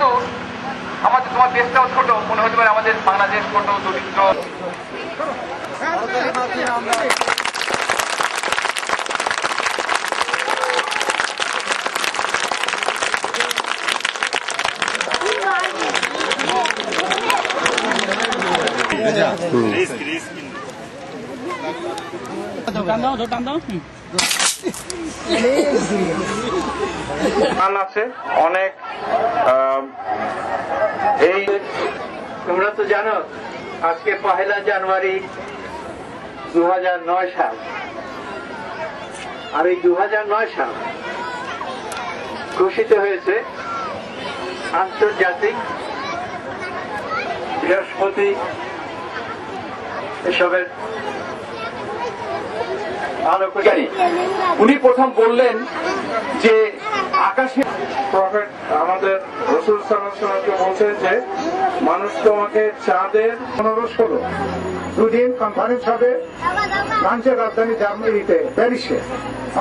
কিন্তু আমাদের তোমার দেশটাও ছোট মনে হতে পারে, আমাদের বাংলাদেশ ছোট দরিদ্র। আছে অনেক। এই তোমরা তো জানো আজকে 1 জানুয়ারি 2009 সাল, আর এই 2009 সাল ঘোষিত হয়েছে আন্তর্জাতিক বৃহস্পতি এসবের আলোককারী। উনি প্রথম বললেন যে আকাশে প্রফেট আমাদের রাসূল সাল্লাল্লাহু আলাইহি ওয়াসাল্লামকে বলছেন যে মানুষ তোমাকে চাঁদের 15-16 দুদিন কনফারেন্স হবে ফ্রান্সের রাজধানী জার্মানিতে প্যারিসে।